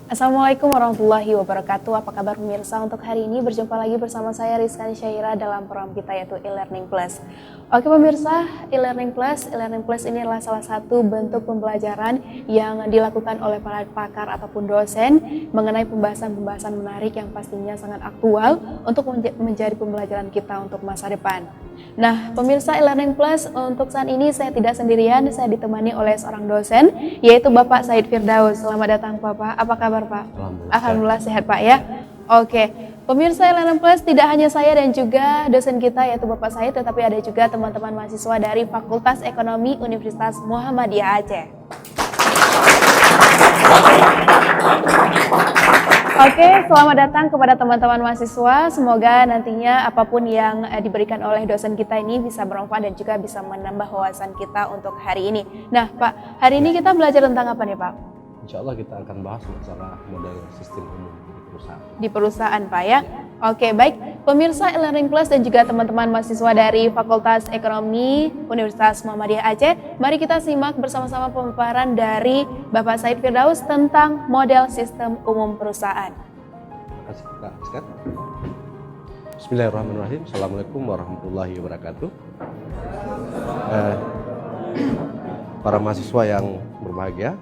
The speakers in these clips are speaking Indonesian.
Assalamualaikum warahmatullahi wabarakatuh. Apa kabar pemirsa? Untuk hari ini berjumpa lagi bersama saya Rizkan Syaira dalam program kita yaitu e-learning plus. Oke pemirsa, e-learning plus ini adalah salah satu bentuk pembelajaran yang dilakukan oleh para pakar ataupun dosen mengenai pembahasan-pembahasan menarik yang pastinya sangat aktual untuk menjadi pembelajaran kita untuk masa depan. Nah, pemirsa e-learning plus, untuk saat ini saya tidak sendirian, saya ditemani oleh seorang dosen yaitu Bapak Said Firdaus. Selamat datang Bapak. Apa kabar Pak? Alhamdulillah sehat Pak ya. Oke, pemirsa e-learning plus, tidak hanya saya dan juga dosen kita yaitu Bapak Said, tetapi ada juga teman-teman mahasiswa dari Fakultas Ekonomi Universitas Muhammadiyah Aceh. Oke, selamat datang kepada teman-teman mahasiswa. Semoga nantinya apapun yang diberikan oleh dosen kita ini bisa bermanfaat dan juga bisa menambah wawasan kita untuk hari ini. Nah, Pak, hari ini kita belajar tentang apa nih, Pak? Insya Allah kita akan bahas masalah model sistem umum di perusahaan. Di perusahaan, Pak ya? Oke, baik. Pemirsa e-learning plus dan juga teman-teman mahasiswa dari Fakultas Ekonomi Universitas Muhammadiyah Aceh, mari kita simak bersama-sama pemaparan dari Bapak Said Firdaus tentang model sistem umum perusahaan. Terima kasih Kak Rizkan. Bismillahirrahmanirrahim. Assalamualaikum warahmatullahi wabarakatuh. Para mahasiswa yang berbahagia,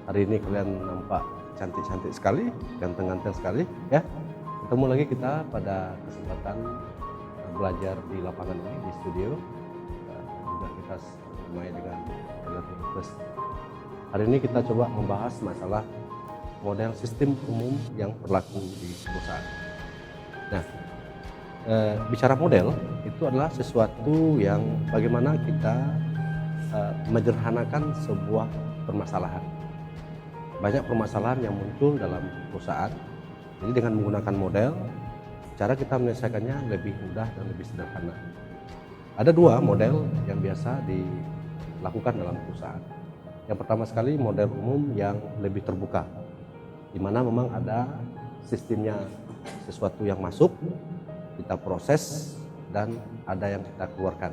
hari ini kalian nampak cantik-cantik sekali, ganteng-ganteng sekali ya. Ketemu lagi kita pada kesempatan belajar di lapangan ini, di studio. Juga kita mulai dengan e-learning plus. Hari ini kita coba membahas masalah model sistem umum yang berlaku di perusahaan. Nah, bicara model itu adalah sesuatu yang bagaimana kita menyederhanakan sebuah permasalahan. Banyak permasalahan yang muncul dalam perusahaan. Jadi dengan menggunakan model, cara kita menyelesaikannya lebih mudah dan lebih sederhana. Ada dua model yang biasa dilakukan dalam perusahaan. Yang pertama sekali model umum yang lebih terbuka, di mana memang ada sistemnya, sesuatu yang masuk, kita proses, dan ada yang kita keluarkan.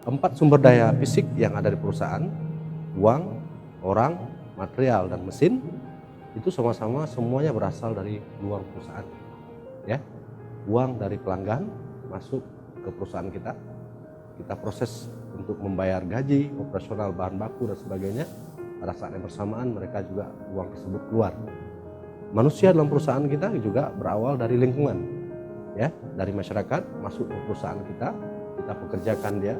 4 sumber daya fisik yang ada di perusahaan, uang, orang, material, dan mesin, itu sama-sama semuanya berasal dari luar perusahaan. Ya, uang dari pelanggan masuk ke perusahaan kita proses untuk membayar gaji, operasional, bahan baku, dan sebagainya. Pada saat yang bersamaan mereka juga uang tersebut keluar. Manusia dalam perusahaan kita juga berawal dari lingkungan, ya, dari masyarakat masuk ke perusahaan kita pekerjakan dia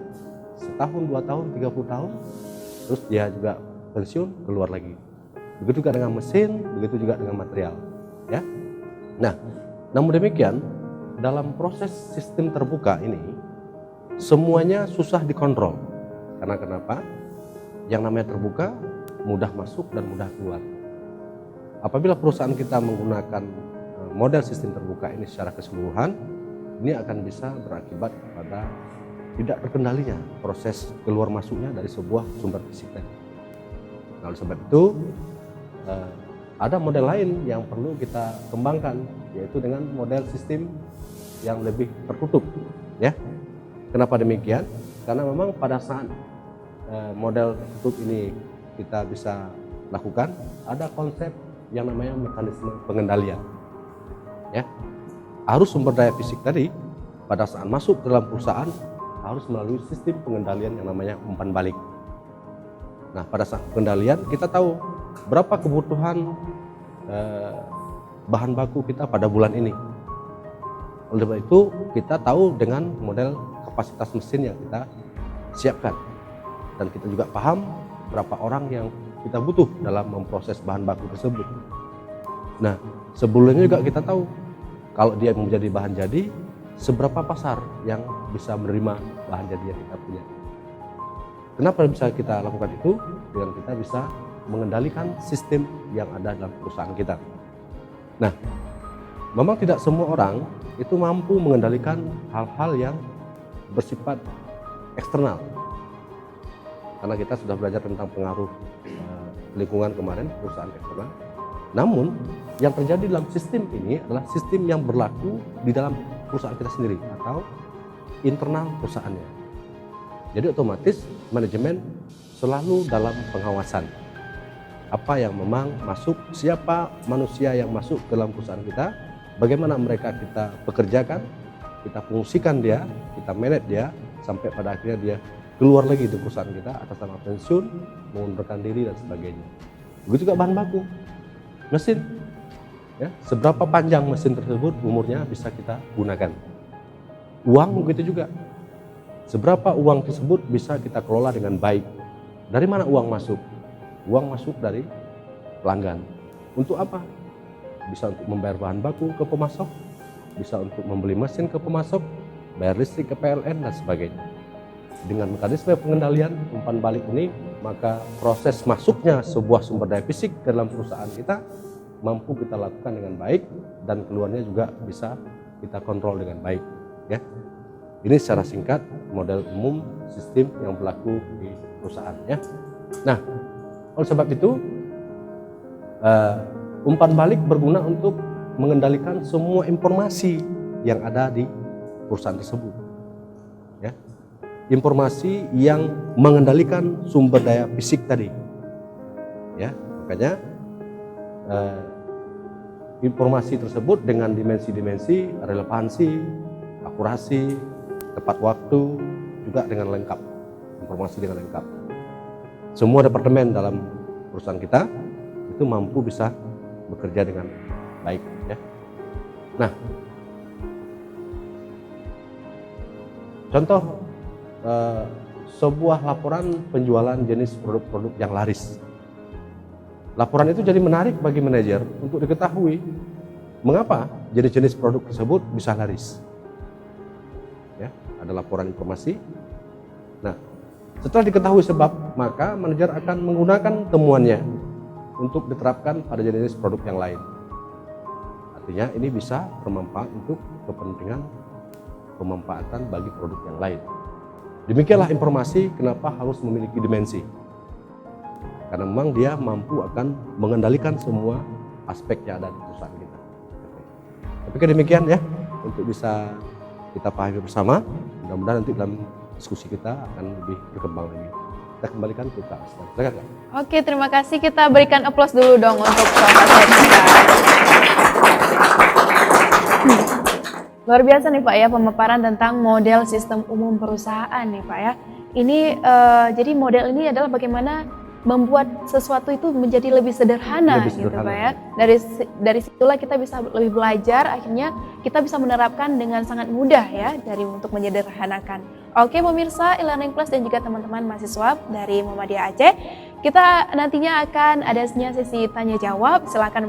setahun, 2 tahun, 30 tahun, terus dia juga pensiun, keluar lagi. Begitu juga dengan mesin, begitu juga dengan material, ya. Nah, namun demikian dalam proses sistem terbuka ini semuanya susah dikontrol. Karena kenapa? Yang namanya terbuka mudah masuk dan mudah keluar. Apabila perusahaan kita menggunakan model sistem terbuka ini secara keseluruhan, ini akan bisa berakibat pada tidak terkendalinya proses keluar masuknya dari sebuah sumber fisik tadi. Nah, oleh sebab itu ada model lain yang perlu kita kembangkan, yaitu dengan model sistem yang lebih tertutup, ya. Kenapa demikian? Karena memang pada saat model tertutup ini kita bisa lakukan, ada konsep yang namanya mekanisme pengendalian, ya. Arus sumber daya fisik tadi pada saat masuk ke dalam perusahaan harus melalui sistem pengendalian yang namanya umpan balik. Nah, pada saat pengendalian kita tahu berapa kebutuhan bahan baku kita pada bulan ini. Oleh sebab itu kita tahu dengan model kapasitas mesin yang kita siapkan, dan kita juga paham berapa orang yang kita butuh dalam memproses bahan baku tersebut. Nah, sebelumnya juga kita tahu kalau dia menjadi bahan jadi, seberapa pasar yang bisa menerima bahan jadi yang kita punya. Kenapa bisa kita lakukan itu? Dengan kita bisa mengendalikan sistem yang ada dalam perusahaan kita. Nah, memang tidak semua orang itu mampu mengendalikan hal-hal yang bersifat eksternal. Karena kita sudah belajar tentang pengaruh lingkungan kemarin, perusahaan eksternal. Namun, yang terjadi dalam sistem ini adalah sistem yang berlaku di dalam perusahaan kita sendiri atau internal perusahaannya. Jadi otomatis manajemen selalu dalam pengawasan. apa yang memang masuk, siapa manusia yang masuk ke dalam perusahaan kita, bagaimana mereka kita pekerjakan, kita fungsikan dia, kita manage dia, sampai pada akhirnya dia keluar lagi di perusahaan kita atas nama pensiun, mengundurkan diri dan sebagainya. Begitu juga bahan baku, mesin. Ya, seberapa panjang mesin tersebut umurnya bisa kita gunakan. Uang begitu juga. Seberapa uang tersebut bisa kita kelola dengan baik. Dari mana uang masuk? Uang masuk dari pelanggan. Untuk apa? Bisa untuk membayar bahan baku ke pemasok, bisa untuk membeli mesin ke pemasok, bayar listrik ke PLN dan sebagainya. Dengan mekanisme pengendalian umpan balik ini, maka proses masuknya sebuah sumber daya fisik ke dalam perusahaan kita mampu kita lakukan dengan baik dan keluarnya juga bisa kita kontrol dengan baik. Ya, ini secara singkat model umum sistem yang berlaku di perusahaan. Ya, nah oleh sebab itu umpan balik berguna untuk mengendalikan semua informasi yang ada di perusahaan tersebut. Ya, informasi yang mengendalikan sumber daya fisik tadi. Ya, makanya informasi tersebut dengan dimensi-dimensi relevansi, akurasi, tepat waktu, juga dengan lengkap, informasi dengan lengkap. Semua departemen dalam perusahaan kita itu mampu bisa bekerja dengan baik. Ya. Nah, contoh sebuah laporan penjualan jenis produk-produk yang laris. Laporan itu jadi menarik bagi manajer untuk diketahui mengapa jenis-jenis produk tersebut bisa laris. Ya, ada laporan informasi. Nah, setelah diketahui sebab, maka manajer akan menggunakan temuannya untuk diterapkan pada jenis produk yang lain. Artinya ini bisa bermanfaat untuk kepentingan pemanfaatan bagi produk yang lain. Demikianlah informasi kenapa harus memiliki dimensi. Karena memang dia mampu akan mengendalikan semua aspek yang ada di perusahaan kita. Tapi demikian ya, untuk bisa kita pahami bersama. Mudah-mudahan nanti dalam diskusi kita akan lebih berkembang lagi. Kita kembalikan ke Kak Asma. Silakan Kak. Oke, terima kasih. Kita berikan aplaus dulu dong untuk Bapak kita. Luar biasa nih Pak ya, pemaparan tentang model sistem umum perusahaan nih Pak ya. Ini jadi model ini adalah bagaimana membuat sesuatu itu menjadi lebih sederhana, gitu Pak ya. Dari situlah kita bisa lebih belajar, akhirnya kita bisa menerapkan dengan sangat mudah ya untuk menyederhanakan. Oke pemirsa e-learning plus dan juga teman-teman mahasiswa dari Muhammadiyah Aceh, kita nantinya akan adanya sesi tanya jawab. Silakan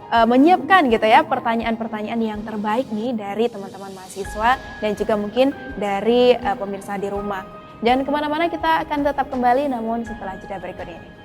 menyiapkan gitu ya pertanyaan-pertanyaan yang terbaik nih dari teman-teman mahasiswa dan juga mungkin dari pemirsa di rumah. Jangan kemana-mana, kita akan tetap kembali namun setelah jeda berikut ini.